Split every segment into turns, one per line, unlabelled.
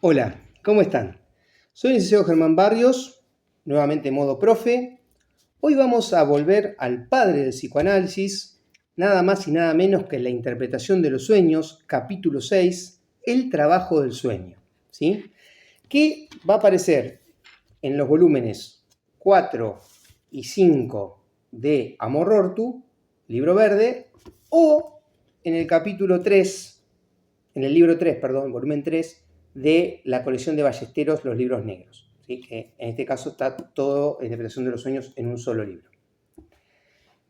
Hola, ¿cómo están? Soy el licenciado Germán Barrios, nuevamente modo profe. Hoy vamos a volver al padre del psicoanálisis, nada más y nada menos que la interpretación de los sueños, capítulo 6, el trabajo del sueño, ¿sí? Que va a aparecer en los volúmenes 4 y 5 de Amor Rortu, libro verde, o en el capítulo 3, en el libro 3, perdón, volumen 3, de la colección de Ballesteros, los libros negros, ¿sí? Que en este caso está todo la interpretación de los sueños en un solo libro.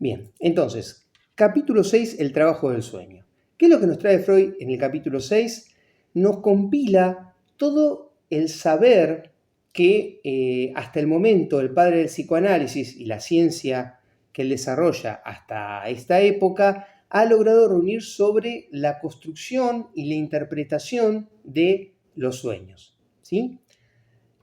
Bien, entonces, capítulo 6, el trabajo del sueño. ¿Qué es lo que nos trae Freud en el capítulo 6? Nos compila todo el saber que hasta el momento el padre del psicoanálisis y la ciencia que él desarrolla hasta esta época ha logrado reunir sobre la construcción y la interpretación de los sueños, ¿sí?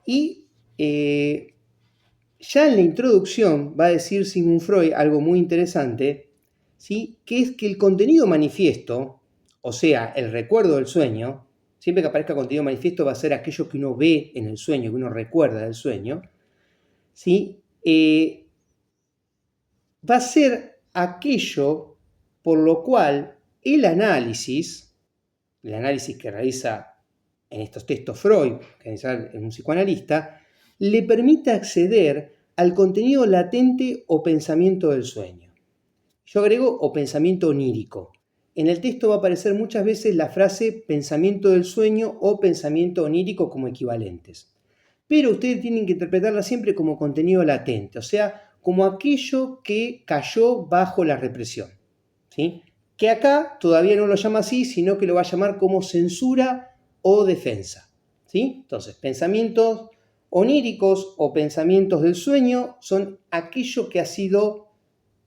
Y ya en la introducción va a decir Sigmund Freud algo muy interesante, ¿sí? Que es que el contenido manifiesto, o sea, el recuerdo del sueño, siempre que aparezca contenido manifiesto va a ser aquello que uno ve en el sueño, que uno recuerda del sueño, ¿sí? Va a ser aquello por lo cual el análisis que realiza en estos textos Freud, que realiza en un psicoanalista, le permite acceder al contenido latente o pensamiento del sueño. Yo agrego o pensamiento onírico. En el texto va a aparecer muchas veces la frase pensamiento del sueño o pensamiento onírico como equivalentes. Pero ustedes tienen que interpretarla siempre como contenido latente, o sea, como aquello que cayó bajo la represión, ¿sí? Que acá todavía no lo llama así, sino que lo va a llamar como censura o defensa, ¿sí? Entonces, pensamientos oníricos o pensamientos del sueño son aquello que ha sido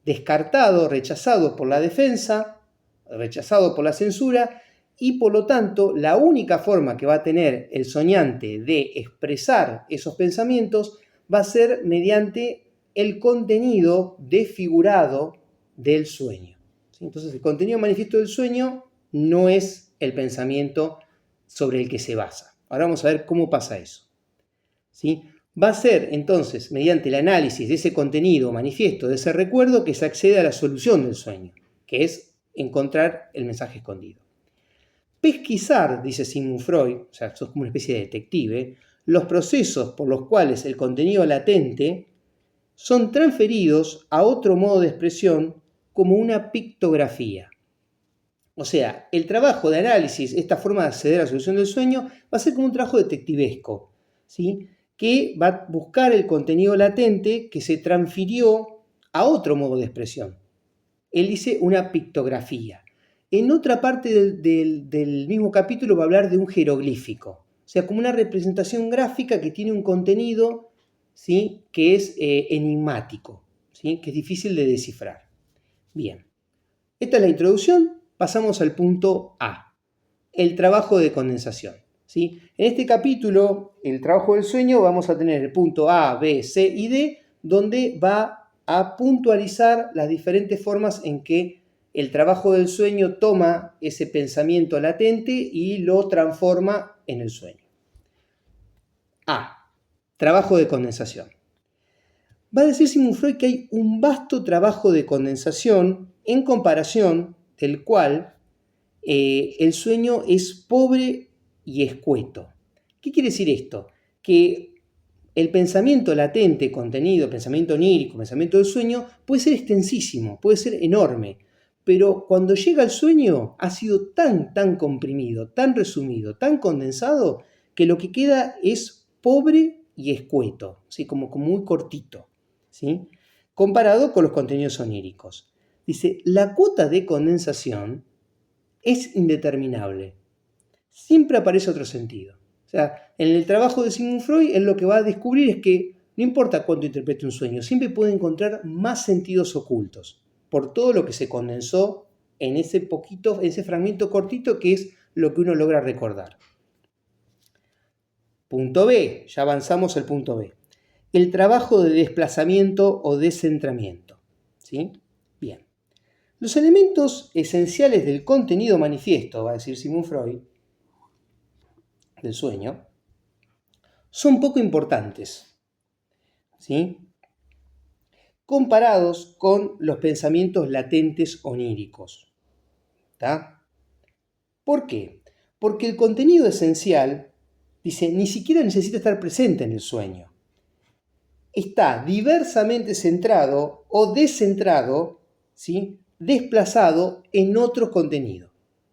descartado, rechazado por la defensa, rechazado por la censura, y por lo tanto la única forma que va a tener el soñante de expresar esos pensamientos va a ser mediante el contenido desfigurado del sueño. Entonces el contenido manifiesto del sueño no es el pensamiento sobre el que se basa. Ahora vamos a ver cómo pasa eso, ¿sí? Va a ser entonces mediante el análisis de ese contenido manifiesto, de ese recuerdo, que se accede a la solución del sueño, que es encontrar el mensaje escondido. Pesquisar, dice Sigmund Freud, o sea, sos como una especie de detective, los procesos por los cuales el contenido latente son transferidos a otro modo de expresión como una pictografía. O sea, el trabajo de análisis, esta forma de acceder a la solución del sueño, va a ser como un trabajo detectivesco, ¿sí? Que va a buscar el contenido latente que se transfirió a otro modo de expresión. Él dice una pictografía. En otra parte del mismo capítulo va a hablar de un jeroglífico, o sea, como una representación gráfica que tiene un contenido, ¿sí? Que es enigmático, ¿sí? Que es difícil de descifrar. Bien, esta es la introducción. Pasamos al punto A, el trabajo de condensación, ¿sí? En este capítulo, el trabajo del sueño, vamos a tener el punto A, B, C y D, donde va a puntualizar las diferentes formas en que el trabajo del sueño toma ese pensamiento latente y lo transforma en el sueño. A, trabajo de condensación. Va a decir Sigmund Freud que hay un vasto trabajo de condensación en comparación del cual el sueño es pobre y escueto. ¿Qué quiere decir esto? Que el pensamiento latente, contenido, pensamiento onírico, pensamiento del sueño, puede ser extensísimo, puede ser enorme, pero cuando llega al sueño ha sido tan comprimido, tan resumido, tan condensado, que lo que queda es pobre y escueto, ¿sí? como muy cortito, ¿sí? Comparado con los contenidos oníricos. Dice, la cuota de condensación es indeterminable. Siempre aparece otro sentido. O sea, en el trabajo de Sigmund Freud, él lo que va a descubrir es que no importa cuánto interprete un sueño, siempre puede encontrar más sentidos ocultos por todo lo que se condensó en ese fragmento cortito que es lo que uno logra recordar. Punto B, ya avanzamos al punto B. El trabajo de desplazamiento o descentramiento, ¿sí? Bien. Los elementos esenciales del contenido manifiesto, va a decir Sigmund Freud, del sueño, son poco importantes, ¿sí? Comparados con los pensamientos latentes oníricos. ¿Tá? ¿Por qué? Porque el contenido esencial, dice, ni siquiera necesita estar presente en el sueño. Está diversamente centrado o descentrado, ¿sí? Desplazado en otro contenido,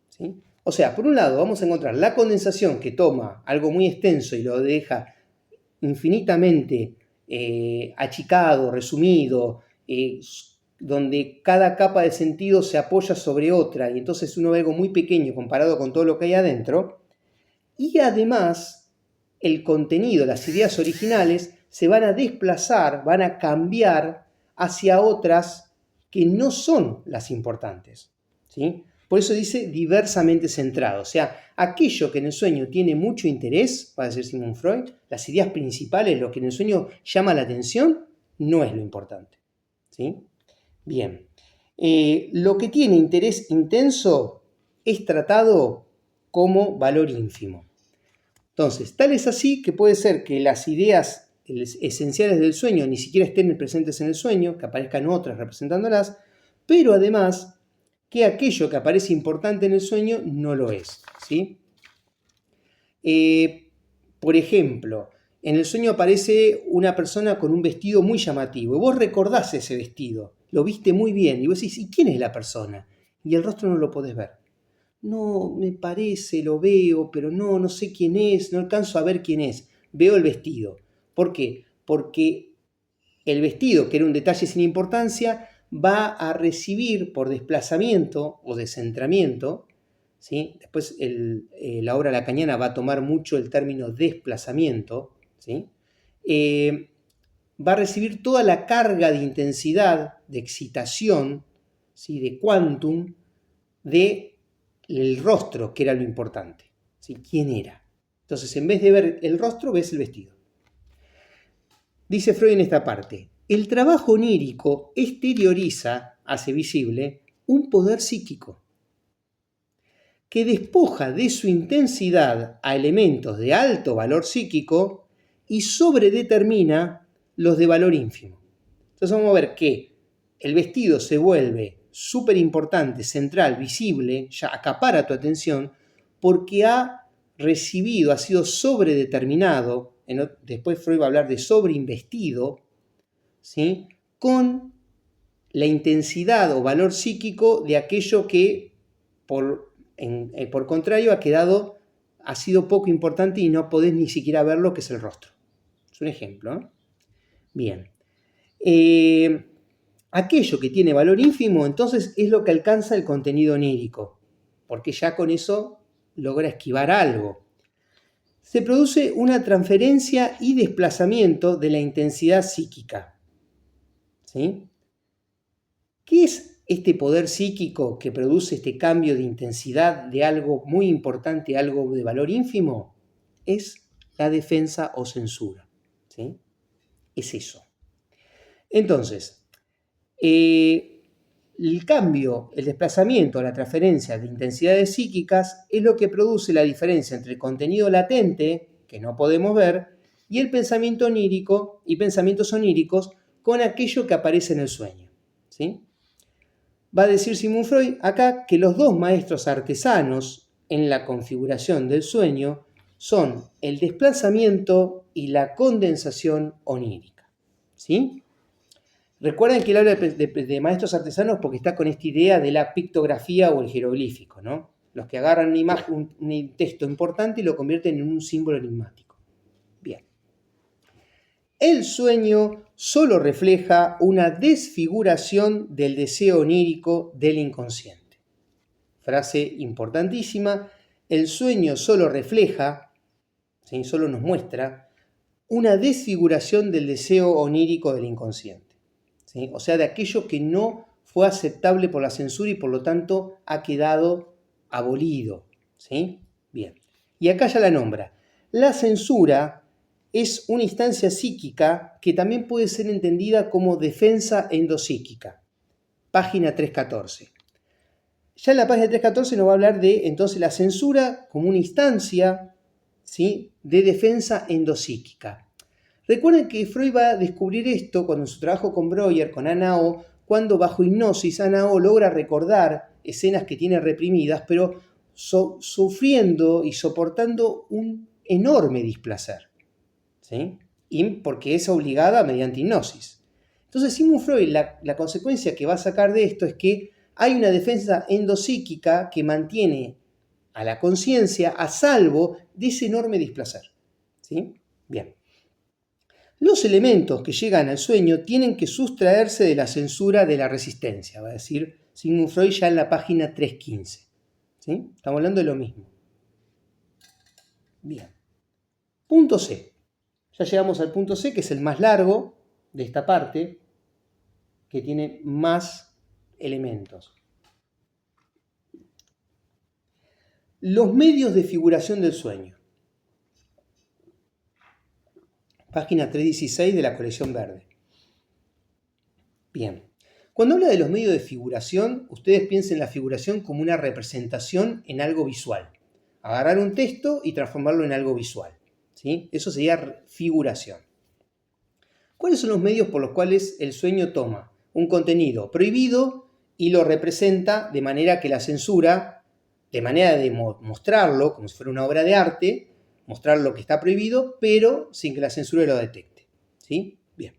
¿sí? O sea, por un lado vamos a encontrar la condensación que toma algo muy extenso y lo deja infinitamente achicado, resumido, donde cada capa de sentido se apoya sobre otra y entonces uno ve algo muy pequeño comparado con todo lo que hay adentro. Y además el contenido, las ideas originales se van a desplazar, van a cambiar hacia otras que no son las importantes, ¿sí? Por eso dice diversamente centrado, o sea, aquello que en el sueño tiene mucho interés, va a decir Sigmund Freud, las ideas principales, lo que en el sueño llama la atención, no es lo importante, ¿sí? Bien, lo que tiene interés intenso es tratado como valor ínfimo. Entonces, tal es así que puede ser que las ideas esenciales del sueño ni siquiera estén presentes en el sueño, que aparezcan otras representándolas, pero además que aquello que aparece importante en el sueño no lo es, ¿sí? Por ejemplo, en el sueño aparece una persona con un vestido muy llamativo y vos recordás ese vestido, lo viste muy bien y vos decís, ¿y quién es la persona? Y el rostro no lo podés ver. No, me parece, lo veo, pero no sé quién es, no alcanzo a ver quién es. Veo el vestido. ¿Por qué? Porque el vestido, que era un detalle sin importancia, va a recibir por desplazamiento o descentramiento, ¿sí? Después la obra lacaniana va a tomar mucho el término desplazamiento, ¿sí? Va a recibir toda la carga de intensidad, de excitación, ¿sí? De quantum, de el rostro, que era lo importante, ¿sí? ¿Quién era? Entonces, en vez de ver el rostro, ves el vestido. Dice Freud en esta parte, el trabajo onírico exterioriza, hace visible, un poder psíquico que despoja de su intensidad a elementos de alto valor psíquico y sobredetermina los de valor ínfimo. Entonces vamos a ver que el vestido se vuelve súper importante, central, visible, ya acapara tu atención, porque ha recibido, ha sido sobredeterminado, después Freud va a hablar de sobreinvestido, ¿sí? Con la intensidad o valor psíquico de aquello que, por contrario, ha sido poco importante y no podés ni siquiera verlo, que es el rostro. Es un ejemplo, ¿eh? Bien. Aquello que tiene valor ínfimo, entonces, es lo que alcanza el contenido onírico, porque ya con eso logra esquivar algo. Se produce una transferencia y desplazamiento de la intensidad psíquica, ¿sí? ¿Qué es este poder psíquico que produce este cambio de intensidad de algo muy importante a algo de valor ínfimo? Es la defensa o censura, ¿sí? Es eso. Entonces, el cambio, el desplazamiento, la transferencia de intensidades psíquicas es lo que produce la diferencia entre el contenido latente, que no podemos ver, y el pensamiento onírico y pensamientos oníricos con aquello que aparece en el sueño, ¿sí? Va a decir Sigmund Freud acá que los dos maestros artesanos en la configuración del sueño son el desplazamiento y la condensación onírica, ¿sí? Recuerden que él habla de maestros artesanos porque está con esta idea de la pictografía o el jeroglífico, ¿no? Los que agarran una imagen, un texto importante y lo convierten en un símbolo enigmático. Bien. El sueño solo refleja una desfiguración del deseo onírico del inconsciente. Frase importantísima. El sueño solo refleja, ¿sí? Solo nos muestra, una desfiguración del deseo onírico del inconsciente, ¿sí? O sea, de aquello que no fue aceptable por la censura y por lo tanto ha quedado abolido, ¿sí? Bien. Y acá ya la nombra. La censura es una instancia psíquica que también puede ser entendida como defensa endopsíquica. Página 314. Ya en la página 314 nos va a hablar de entonces la censura como una instancia ¿sí?, de defensa endopsíquica. Recuerden que Freud va a descubrir esto cuando en su trabajo con Breuer, con Ana O, cuando bajo hipnosis Ana O logra recordar escenas que tiene reprimidas, pero sufriendo y soportando un enorme displacer, ¿sí?, y porque es obligada mediante hipnosis. Entonces Sigmund Freud, la consecuencia que va a sacar de esto es que hay una defensa endopsíquica que mantiene a la conciencia a salvo de ese enorme displacer, ¿sí? Bien. Los elementos que llegan al sueño tienen que sustraerse de la censura de la resistencia, va a decir Sigmund Freud ya en la página 315. ¿Sí? Estamos hablando de lo mismo. Bien. Punto C. Ya llegamos al punto C, que es el más largo de esta parte, que tiene más elementos. Los medios de figuración del sueño. Página 316 de la colección verde. Bien. Cuando habla de los medios de figuración, ustedes piensen la figuración como una representación en algo visual. Agarrar un texto y transformarlo en algo visual, ¿sí? Eso sería figuración. ¿Cuáles son los medios por los cuales el sueño toma un contenido prohibido y lo representa de manera que la censura, de manera de mostrarlo como si fuera una obra de arte, mostrar lo que está prohibido, pero sin que la censura lo detecte, ¿sí? Bien.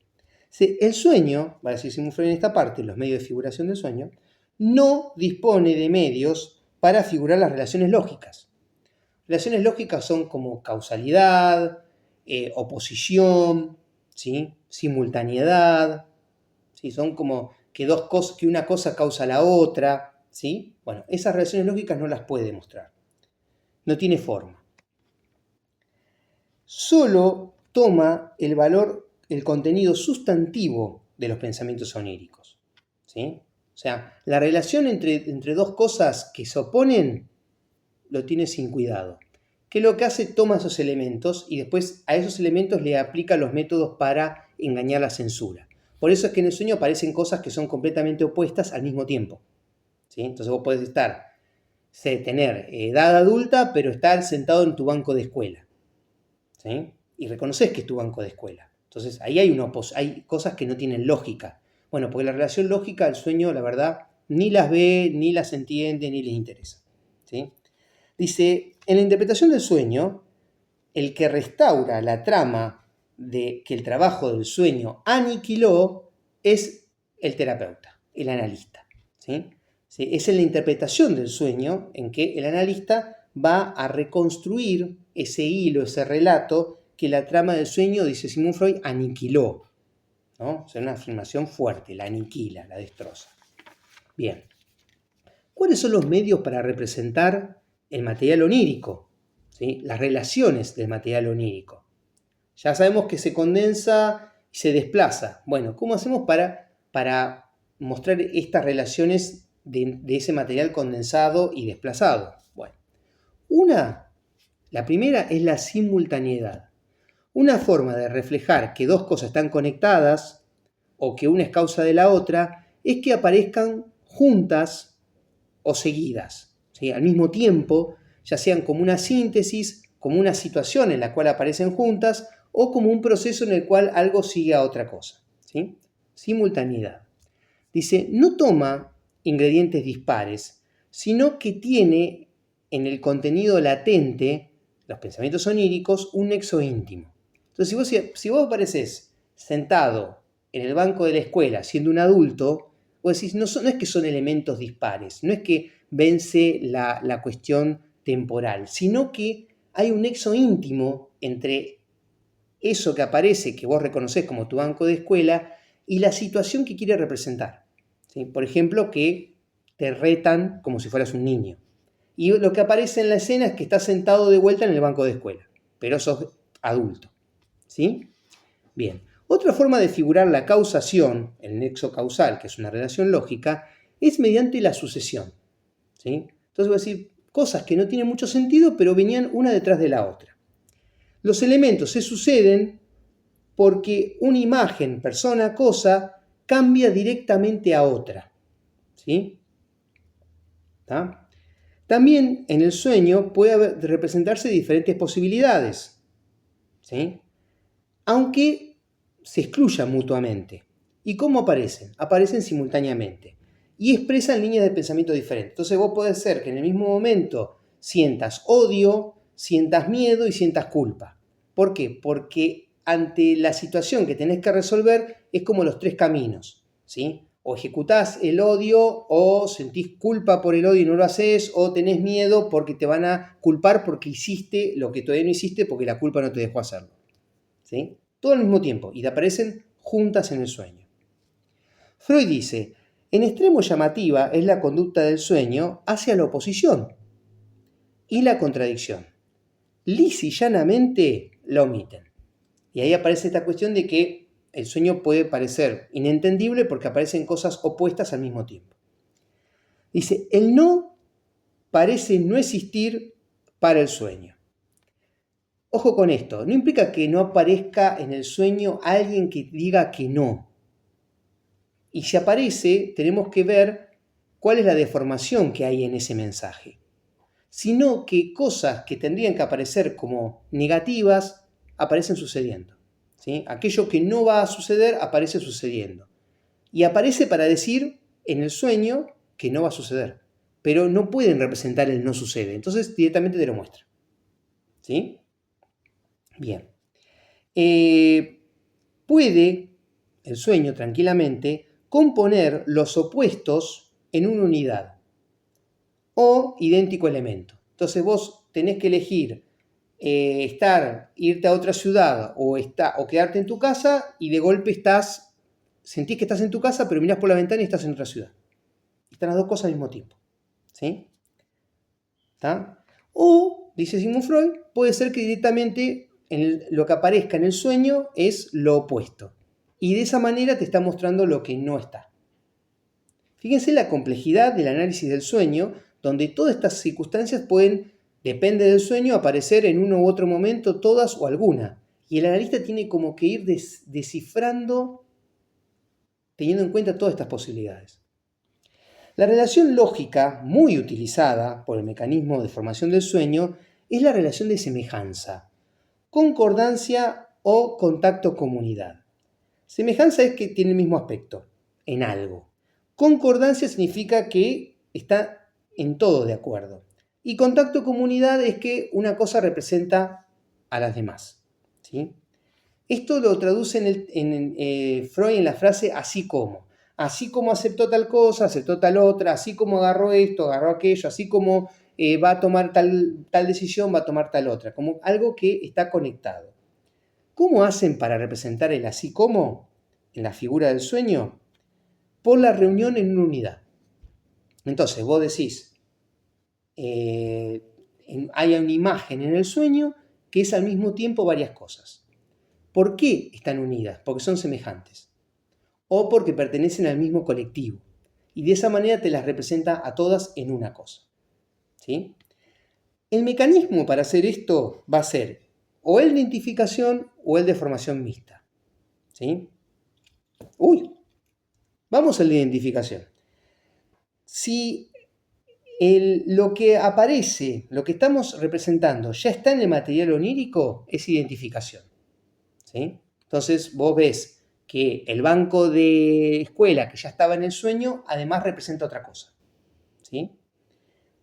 El sueño, va a decir Sigmund Freud en esta parte, los medios de figuración del sueño, no dispone de medios para figurar las relaciones lógicas. Relaciones lógicas son como causalidad, oposición, ¿sí?, simultaneidad, ¿sí?, son como que una cosa causa la otra, ¿sí? Bueno, esas relaciones lógicas no las puede mostrar. No tiene forma. Solo toma el valor, el contenido sustantivo de los pensamientos oníricos, ¿sí? O sea, la relación entre dos cosas que se oponen lo tiene sin cuidado. ¿Qué es lo que hace? Toma esos elementos y después a esos elementos le aplica los métodos para engañar la censura. Por eso es que en el sueño aparecen cosas que son completamente opuestas al mismo tiempo, ¿sí? Entonces vos podés tener edad adulta, pero estar sentado en tu banco de escuela, ¿sí? Y reconoces que es tu banco de escuela. Entonces ahí hay cosas que no tienen lógica. Bueno, porque la relación lógica del sueño, la verdad, ni las ve, ni las entiende, ni les interesa, ¿sí? Dice, en la interpretación del sueño, el que restaura la trama de que el trabajo del sueño aniquiló es el terapeuta, el analista, ¿sí? Es en la interpretación del sueño en que el analista va a reconstruir ese hilo, ese relato que la trama del sueño, dice Sigmund Freud, aniquiló, ¿no? O sea, una afirmación fuerte, la aniquila, la destroza. Bien. ¿Cuáles son los medios para representar el material onírico? ¿Sí? Las relaciones del material onírico. Ya sabemos que se condensa y se desplaza. Bueno, ¿cómo hacemos para mostrar estas relaciones de ese material condensado y desplazado? Bueno, la primera es la simultaneidad. Una forma de reflejar que dos cosas están conectadas o que una es causa de la otra es que aparezcan juntas o seguidas, ¿sí?, al mismo tiempo, ya sean como una síntesis, como una situación en la cual aparecen juntas o como un proceso en el cual algo sigue a otra cosa, ¿sí? Simultaneidad. Dice, no toma ingredientes dispares, sino que tiene en el contenido latente, los pensamientos oníricos, un nexo íntimo. Entonces, si vos apareces sentado en el banco de la escuela siendo un adulto, vos decís, no es que son elementos dispares, no es que vence la cuestión temporal, sino que hay un nexo íntimo entre eso que aparece, que vos reconocés como tu banco de escuela, y la situación que quiere representar, ¿sí? Por ejemplo, que te retan como si fueras un niño. Y lo que aparece en la escena es que estás sentado de vuelta en el banco de escuela, pero sos adulto, ¿sí? Bien. Otra forma de figurar la causación, el nexo causal, que es una relación lógica, es mediante la sucesión, ¿sí? Entonces voy a decir cosas que no tienen mucho sentido, pero venían una detrás de la otra. Los elementos se suceden porque una imagen, persona, cosa, cambia directamente a otra, ¿sí? ¿Está? También en el sueño puede representarse diferentes posibilidades, ¿sí? Aunque se excluyan mutuamente. ¿Y cómo aparecen? Aparecen simultáneamente y expresan líneas de pensamiento diferentes. Entonces vos podés ser que en el mismo momento sientas odio, sientas miedo y sientas culpa. ¿Por qué? Porque ante la situación que tenés que resolver es como los tres caminos, ¿sí? O ejecutás el odio, o sentís culpa por el odio y no lo haces, o tenés miedo porque te van a culpar porque hiciste lo que todavía no hiciste porque la culpa no te dejó hacerlo, ¿sí? Todo al mismo tiempo y te aparecen juntas en el sueño. Freud dice, en extremo llamativa es la conducta del sueño hacia la oposición y la contradicción. Lis y llanamente la omiten. Y ahí aparece esta cuestión de que el sueño puede parecer inentendible porque aparecen cosas opuestas al mismo tiempo. Dice, el no parece no existir para el sueño. Ojo con esto, no implica que no aparezca en el sueño alguien que diga que no. Y si aparece, tenemos que ver cuál es la deformación que hay en ese mensaje. Sino que cosas que tendrían que aparecer como negativas aparecen sucediendo, ¿sí? Aquello que no va a suceder aparece sucediendo. Y aparece para decir en el sueño que no va a suceder. Pero no pueden representar el no sucede. Entonces directamente te lo muestra, ¿sí? Bien. Puede el sueño tranquilamente componer los opuestos en una unidad o idéntico elemento. Entonces vos tenés que elegir irte a otra ciudad o quedarte en tu casa y de golpe sentís que estás en tu casa pero mirás por la ventana y estás en otra ciudad. Están las dos cosas al mismo tiempo, ¿sí? ¿Está? O, dice Sigmund Freud, puede ser que directamente lo que aparezca en el sueño es lo opuesto. Y de esa manera te está mostrando lo que no está. Fíjense la complejidad del análisis del sueño, donde todas estas circunstancias pueden, depende del sueño, aparecer en uno u otro momento, todas o alguna. Y el analista tiene como que ir descifrando, teniendo en cuenta todas estas posibilidades. La relación lógica, muy utilizada por el mecanismo de formación del sueño, es la relación de semejanza, concordancia o contacto-comunidad. Semejanza es que tiene el mismo aspecto, en algo. Concordancia significa que está en todo de acuerdo. Y contacto-comunidad es que una cosa representa a las demás, ¿sí? Esto lo traduce Freud en la frase así como. Así como aceptó tal cosa, aceptó tal otra, así como agarró esto, agarró aquello, así como va a tomar tal decisión, va a tomar tal otra, como algo que está conectado. ¿Cómo hacen para representar el así como en la figura del sueño? Por la reunión en una unidad. Entonces vos decís, hay una imagen en el sueño que es al mismo tiempo varias cosas. ¿Por qué están unidas? Porque son semejantes. O porque pertenecen al mismo colectivo. Y de esa manera te las representa a todas en una cosa, ¿sí? El mecanismo para hacer esto va a ser o el de identificación o el de formación mixta, ¿sí? Vamos al de identificación. Si lo que aparece, lo que estamos representando, ya está en el material onírico, es identificación, ¿sí? Entonces vos ves que el banco de escuela que ya estaba en el sueño, además representa otra cosa, ¿sí?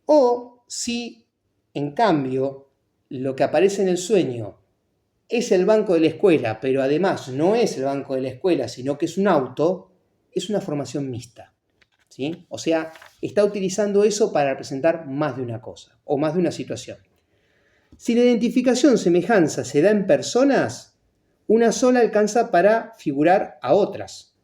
O si, en cambio, lo que aparece en el sueño es el banco de la escuela, pero además no es el banco de la escuela, sino que es un auto, es una formación mixta, ¿sí? O sea, está utilizando eso para representar más de una cosa o más de una situación. Si la identificación semejanza se da en personas, una sola alcanza para figurar a otras,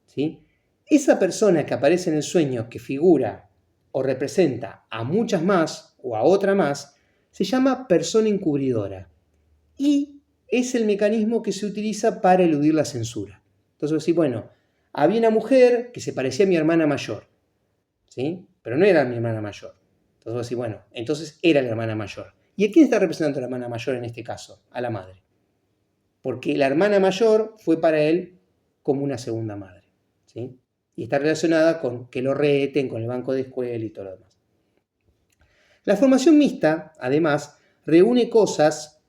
¿sí? Esa persona que aparece en el sueño que figura o representa a muchas más o a otra más, se llama persona encubridora y es el mecanismo que se utiliza para eludir la censura. Entonces decís, bueno, había una mujer que se parecía a mi hermana mayor, ¿sí? Pero no era mi hermana mayor. Entonces vos decís, bueno, entonces era la hermana mayor. ¿Y a quién está representando la hermana mayor en este caso? A la madre. Porque la hermana mayor fue para él como una segunda madre, ¿sí? Y está relacionada con que lo reten, con el banco de escuela y todo lo demás. La formación mixta, además, reúne cosas,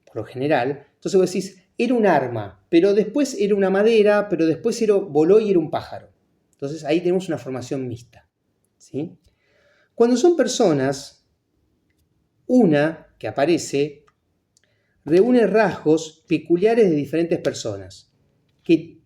por lo general, entonces vos decís, era un arma, pero después era una madera, pero después voló y era un pájaro. Entonces ahí tenemos una formación mixta, ¿sí? Cuando son personas, una que aparece reúne rasgos peculiares de diferentes personas que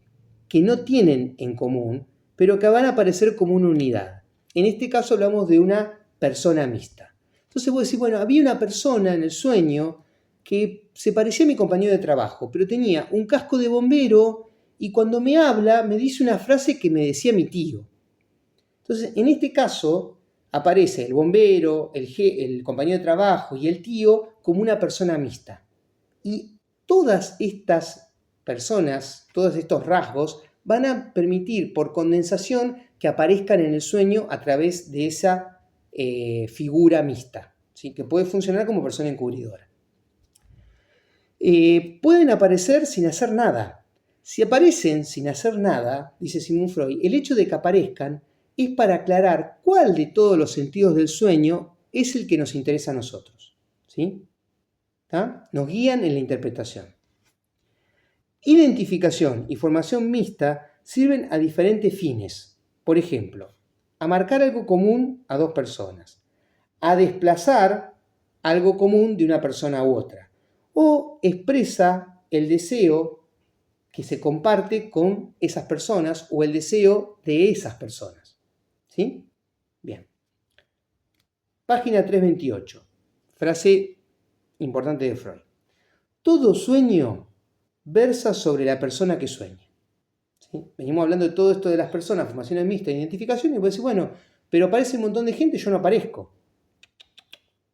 no tienen en común, pero que van a aparecer como una unidad. En este caso hablamos de una persona mixta. Entonces vos decís, bueno, había una persona en el sueño que se parecía a mi compañero de trabajo, pero tenía un casco de bombero y cuando me habla me dice una frase que me decía mi tío. Entonces, en este caso, aparece el bombero, el compañero de trabajo y el tío como una persona mixta. Y todas estas personas, todos estos rasgos, van a permitir por condensación que aparezcan en el sueño a través de esa figura mixta, ¿sí? Que puede funcionar como persona encubridora. Pueden aparecer sin hacer nada. Si aparecen sin hacer nada, dice Sigmund Freud, el hecho de que aparezcan es para aclarar cuál de todos los sentidos del sueño es el que nos interesa a nosotros, ¿sí? ¿Tá? Nos guían en la interpretación. Identificación y formación mixta sirven a diferentes fines. Por ejemplo, a marcar algo común a dos personas, a desplazar algo común de una persona u otra, o expresa el deseo que se comparte con esas personas o el deseo de esas personas. ¿Sí? Bien. Página 328. Frase importante de Freud. Todo sueño versa sobre la persona que sueña. ¿Sí? Venimos hablando de todo esto de las personas, formaciones mixtas, identificación, y vos decís, bueno, pero aparece un montón de gente y yo no aparezco.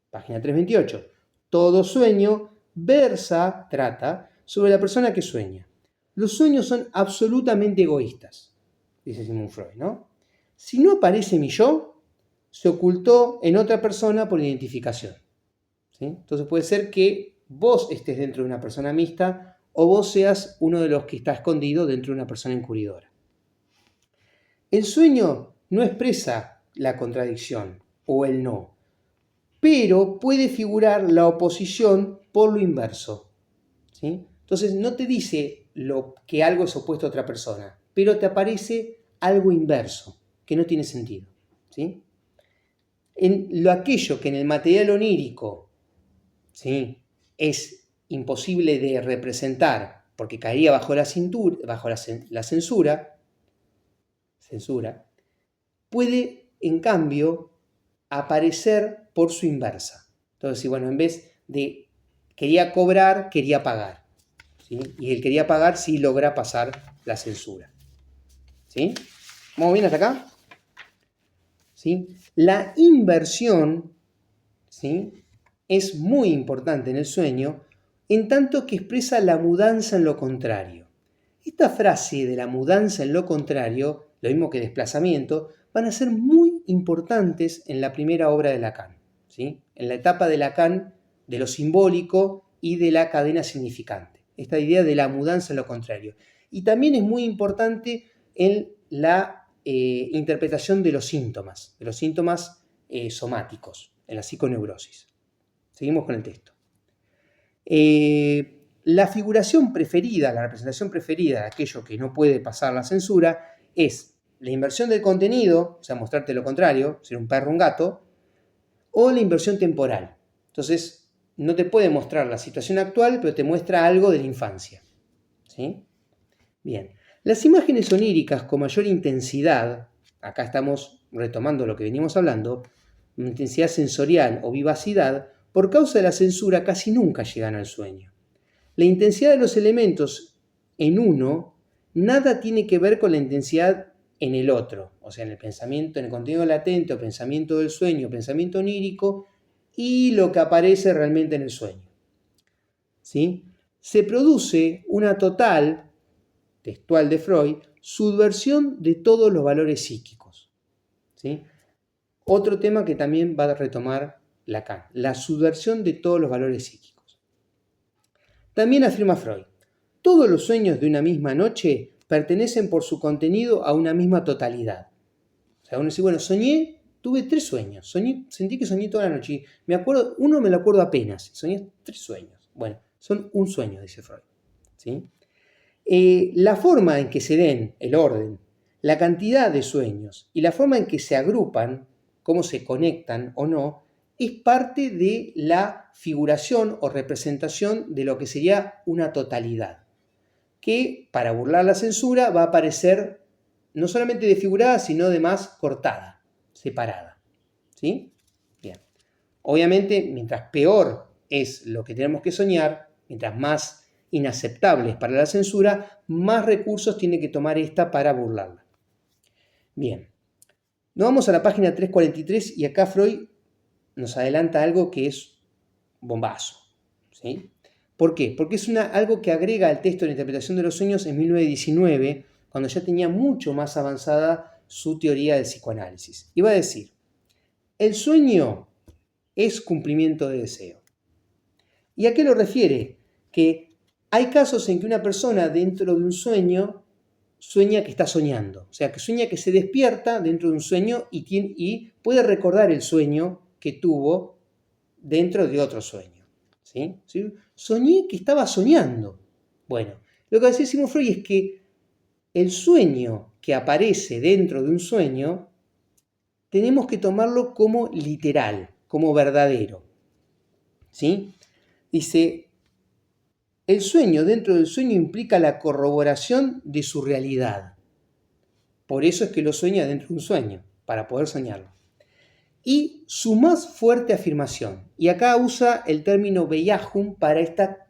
Página 328. Todo sueño trata sobre la persona que sueña. Los sueños son absolutamente egoístas, dice Sigmund Freud, ¿no? Si no aparece mi yo, se ocultó en otra persona por identificación. ¿Sí? Entonces puede ser que vos estés dentro de una persona mixta o vos seas uno de los que está escondido dentro de una persona encubridora. El sueño no expresa la contradicción o el no, pero puede figurar la oposición por lo inverso. ¿Sí? Entonces no te dice que algo es opuesto a otra persona, pero te aparece algo inverso, que no tiene sentido. ¿Sí? Aquello que en el material onírico, ¿sí?, es imposible de representar porque caería bajo la censura, puede en cambio aparecer por su inversa. Entonces, bueno, en vez de quería cobrar, quería pagar, ¿sí? Y el quería pagar sí logra pasar la censura. ¿Sí? ¿Vamos bien hasta acá? ¿Sí? La inversión, ¿sí?, es muy importante en el sueño, en tanto que expresa la mudanza en lo contrario. Esta frase de la mudanza en lo contrario, lo mismo que desplazamiento, van a ser muy importantes en la primera obra de Lacan, ¿sí? En la etapa de Lacan de lo simbólico y de la cadena significante. Esta idea de la mudanza en lo contrario. Y también es muy importante en la interpretación de los síntomas somáticos, en la psiconeurosis. Seguimos con el texto. La figuración preferida, la representación preferida de aquello que no puede pasar la censura es la inversión del contenido, o sea, mostrarte lo contrario, ser un perro o un gato, o la inversión temporal. Entonces, no te puede mostrar la situación actual, pero te muestra algo de la infancia. ¿Sí? Bien. Las imágenes oníricas con mayor intensidad, acá estamos retomando lo que venimos hablando, intensidad sensorial o vivacidad, por causa de la censura casi nunca llegan al sueño. La intensidad de los elementos en uno nada tiene que ver con la intensidad en el otro, o sea, en el pensamiento, en el contenido latente o pensamiento del sueño, pensamiento onírico y lo que aparece realmente en el sueño. ¿Sí? Se produce una total, textual de Freud, subversión de todos los valores psíquicos. ¿Sí? Otro tema que también va a retomar Lacan, la subversión de todos los valores psíquicos. También afirma Freud, todos los sueños de una misma noche pertenecen por su contenido a una misma totalidad. O sea, uno dice, bueno, soñé tuve 3 sueños, sentí que soñé toda la noche. Me acuerdo, uno me lo acuerdo apenas, soñé 3 sueños. Bueno, son un sueño, dice Freud. ¿Sí? La forma en que se den, el orden, la cantidad de sueños y la forma en que se agrupan, cómo se conectan o no, es parte de la figuración o representación de lo que sería una totalidad, que para burlar la censura va a aparecer no solamente desfigurada, sino además cortada, separada. ¿Sí? Bien. Obviamente, mientras peor es lo que tenemos que soñar, mientras más inaceptable es para la censura, más recursos tiene que tomar esta para burlarla. Bien. Nos vamos a la página 343 y acá Freud nos adelanta algo que es bombazo. ¿Sí? ¿Por qué? Porque es algo que agrega al texto de la interpretación de los sueños en 1919, cuando ya tenía mucho más avanzada su teoría del psicoanálisis. Y va a decir, el sueño es cumplimiento de deseo. ¿Y a qué lo refiere? Que hay casos en que una persona dentro de un sueño sueña que está soñando, o sea, que sueña que se despierta dentro de un sueño y puede recordar el sueño que tuvo dentro de otro sueño. ¿Sí? Soñé que estaba soñando. Bueno, lo que decía Sigmund Freud es que el sueño que aparece dentro de un sueño tenemos que tomarlo como literal, como verdadero. ¿Sí? Dice, el sueño dentro del sueño implica la corroboración de su realidad. Por eso es que lo sueña dentro de un sueño, para poder soñarlo. Y su más fuerte afirmación. Y acá usa el término Beyahum para esta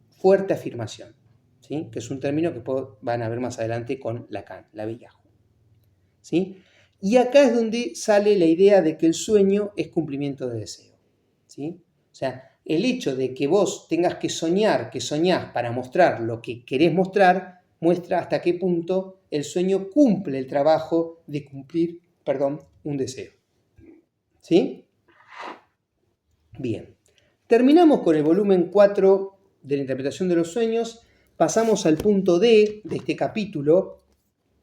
fuerte afirmación, ¿sí? Que es un término que van a ver más adelante con Lacan, la Beyahum. ¿Sí? Y acá es donde sale la idea de que el sueño es cumplimiento de deseo. ¿Sí? O sea, el hecho de que vos tengas que soñar, que soñás para mostrar lo que querés mostrar, muestra hasta qué punto el sueño cumple el trabajo de cumplir, un deseo. ¿Sí? Bien. Terminamos con el volumen 4 de la interpretación de los sueños. Pasamos al punto D de este capítulo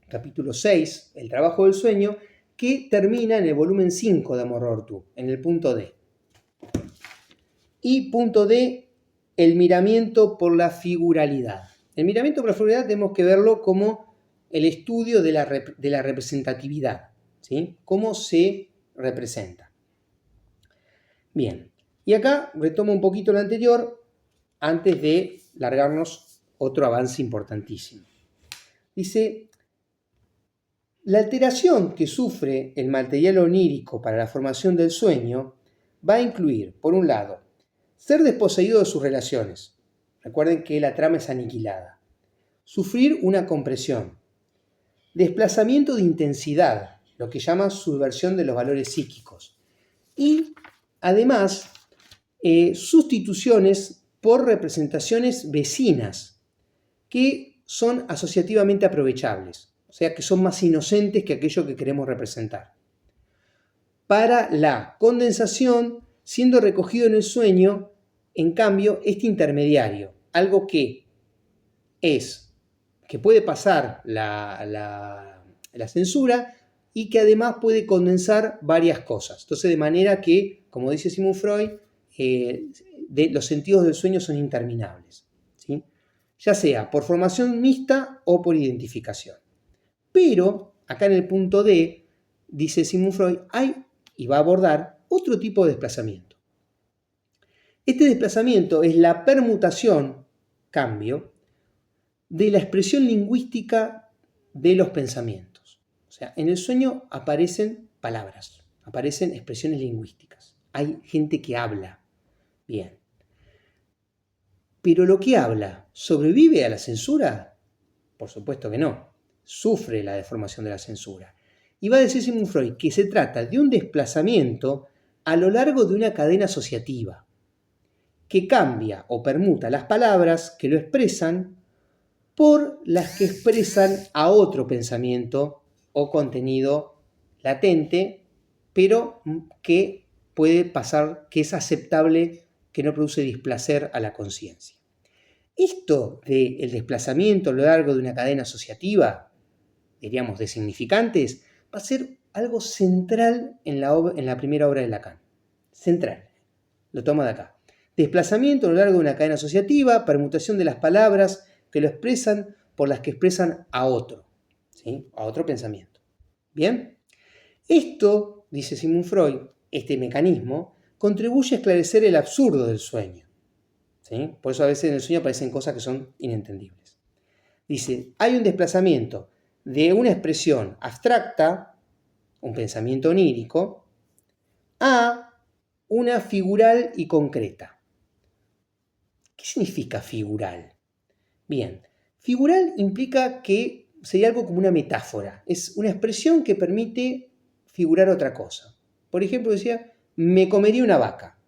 6, el trabajo del sueño, que termina en el volumen 5 de Amor Ortu, en el punto D. Y punto D, el miramiento por la figuralidad. El miramiento por la figuralidad tenemos que verlo como el estudio de la representatividad, ¿sí? Cómo se representa. Bien, y acá retomo un poquito lo anterior antes de largarnos otro avance importantísimo. Dice, la alteración que sufre el material onírico para la formación del sueño va a incluir, por un lado, ser desposeído de sus relaciones. Recuerden que la trama es aniquilada. Sufrir una compresión. Desplazamiento de intensidad, lo que llama subversión de los valores psíquicos. Y, además, sustituciones por representaciones vecinas, que son asociativamente aprovechables, o sea, que son más inocentes que aquello que queremos representar. Para la condensación, siendo recogido en el sueño, en cambio, este intermediario, algo que puede pasar la censura y que además puede condensar varias cosas. Entonces, de manera que, como dice Sigmund Freud, los sentidos del sueño son interminables, ¿sí? Ya sea por formación mixta o por identificación. Pero, acá en el punto D, dice Sigmund Freud, hay, y va a abordar, otro tipo de desplazamiento. Este desplazamiento es la permutación, cambio, de la expresión lingüística de los pensamientos. O sea, en el sueño aparecen palabras, aparecen expresiones lingüísticas. Hay gente que habla. Bien. Pero lo que habla, ¿sobrevive a la censura? Por supuesto que no. Sufre la deformación de la censura. Y va a decir Sigmund Freud que se trata de un desplazamiento a lo largo de una cadena asociativa, que cambia o permuta las palabras que lo expresan por las que expresan a otro pensamiento o contenido latente, pero que puede pasar, que es aceptable, que no produce displacer a la conciencia. Esto del desplazamiento a lo largo de una cadena asociativa, diríamos de significantes, va a ser algo central en la primera obra de Lacan. Central. Lo toma de acá. Desplazamiento a lo largo de una cadena asociativa, permutación de las palabras que lo expresan por las que expresan a otro, ¿sí? A otro pensamiento. ¿Bien? Esto, dice Sigmund Freud, este mecanismo, contribuye a esclarecer el absurdo del sueño, ¿sí? Por eso a veces en el sueño aparecen cosas que son inentendibles. Dice, hay un desplazamiento de una expresión abstracta, un pensamiento onírico, a una figural y concreta. ¿Qué significa figural? Bien, figural implica que sería algo como una metáfora. Es una expresión que permite figurar otra cosa. Por ejemplo, decía, me comería una vaca.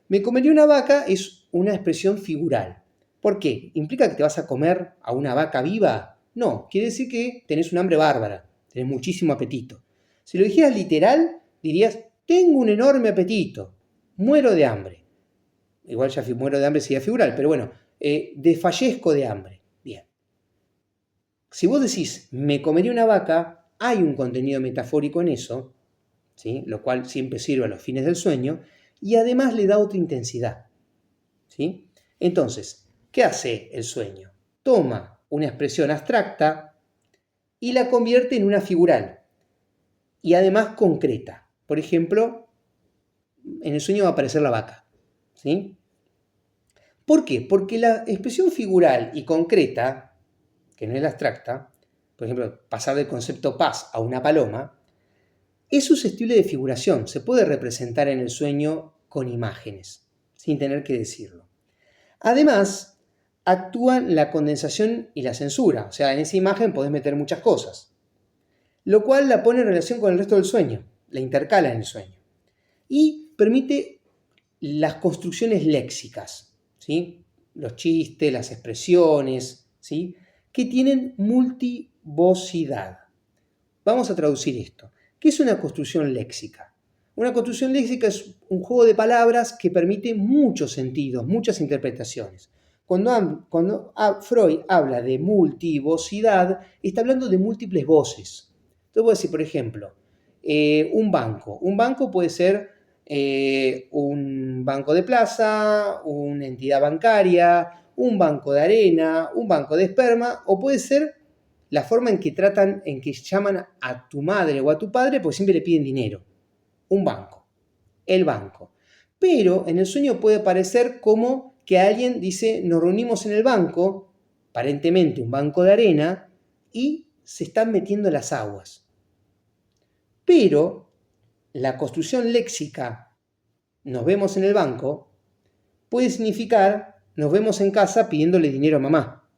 Me comería una vaca es una expresión figural. ¿Por qué? ¿Implica que te vas a comer a una vaca viva? No, quiere decir que tenés un hambre bárbara, tenés muchísimo apetito. Si lo dijeras literal, dirías, tengo un enorme apetito, muero de hambre. Igual ya muero de hambre sería figural, pero bueno, desfallezco de hambre. Bien. Si vos decís, me comería una vaca, hay un contenido metafórico en eso, ¿sí? Lo cual siempre sirve a los fines del sueño, y además le da otra intensidad, ¿sí? Entonces, ¿qué hace el sueño? Toma una expresión abstracta y la convierte en una figural, y además concreta. Por ejemplo, en el sueño va a aparecer la vaca, ¿sí? ¿Por qué? Porque la expresión figural y concreta, que no es la abstracta, por ejemplo, pasar del concepto paz a una paloma, es susceptible de figuración, se puede representar en el sueño con imágenes, sin tener que decirlo. Además, actúan la condensación y la censura, o sea, en esa imagen podés meter muchas cosas, lo cual la pone en relación con el resto del sueño, la intercala en el sueño, y permite las construcciones léxicas, ¿sí? Los chistes, las expresiones, ¿sí? Que tienen multivocidad. Vamos a traducir esto. ¿Qué es una construcción léxica? Una construcción léxica es un juego de palabras que permite muchos sentidos, muchas interpretaciones. Cuando Freud habla de multivocidad, está hablando de múltiples voces. Entonces voy a decir, por ejemplo, un banco. Un banco puede ser un banco de plaza, una entidad bancaria, un banco de arena, un banco de esperma, o puede ser la forma en que tratan, en que llaman a tu madre o a tu padre, porque siempre le piden dinero. Un banco, el banco. Pero en el sueño puede parecer como que alguien dice, nos reunimos en el banco, aparentemente un banco de arena, y se están metiendo las aguas. Pero la construcción léxica, nos vemos en el banco, puede significar, nos vemos en casa pidiéndole dinero a mamá.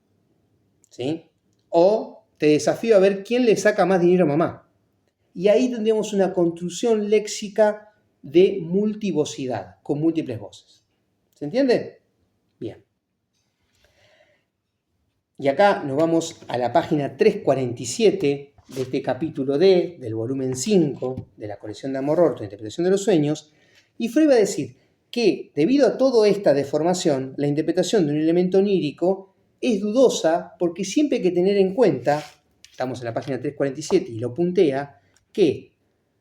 ¿Sí? O te desafío a ver quién le saca más dinero a mamá. Y ahí tendríamos una construcción léxica de multivocidad, con múltiples voces. ¿Se entiende? Bien. Y acá nos vamos a la página 347 de este capítulo D, del volumen 5 de la colección de Amor Orto, Interpretación de los Sueños, y Freud va a decir que debido a toda esta deformación, la interpretación de un elemento onírico es dudosa porque siempre hay que tener en cuenta, estamos en la página 347 y lo puntea, que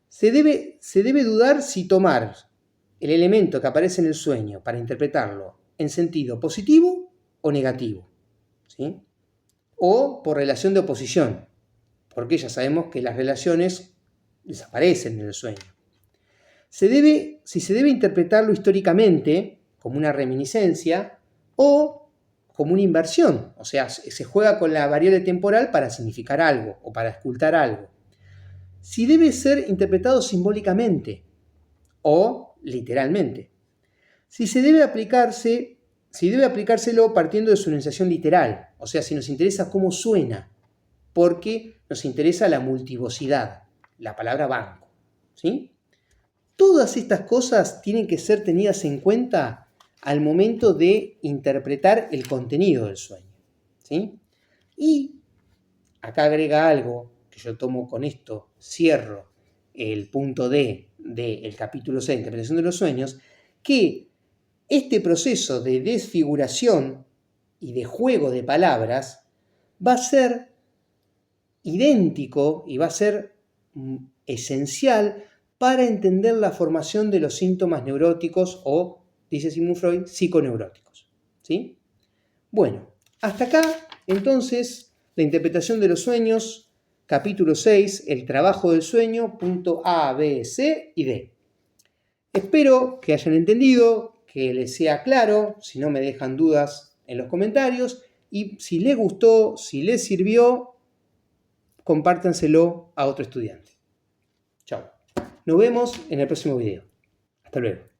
se debe dudar si tomar el elemento que aparece en el sueño para interpretarlo en sentido positivo o negativo, ¿sí? O por relación de oposición, porque ya sabemos que las relaciones desaparecen en el sueño. Si se debe interpretarlo históricamente como una reminiscencia o como una inversión, o sea, se juega con la variable temporal para significar algo o para ocultar algo. Si debe ser interpretado simbólicamente o literalmente. Si debe aplicárselo partiendo de su enunciación literal, o sea, si nos interesa cómo suena, porque nos interesa la multivocidad, la palabra banco, ¿sí? Todas estas cosas tienen que ser tenidas en cuenta al momento de interpretar el contenido del sueño, ¿sí? Y acá agrega algo que yo tomo con esto, cierro el punto D del capítulo 6, Interpretación de los Sueños, que este proceso de desfiguración y de juego de palabras va a ser idéntico y va a ser esencial para entender la formación de los síntomas neuróticos o, dice Sigmund Freud, psiconeuróticos. ¿Sí? Bueno, hasta acá, entonces, la interpretación de los sueños, capítulo 6, el trabajo del sueño, punto A, B, C y D. Espero que hayan entendido, que les sea claro, si no me dejan dudas en los comentarios, y si les gustó, si les sirvió, compártanselo a otro estudiante. Chao. Nos vemos en el próximo video. Hasta luego.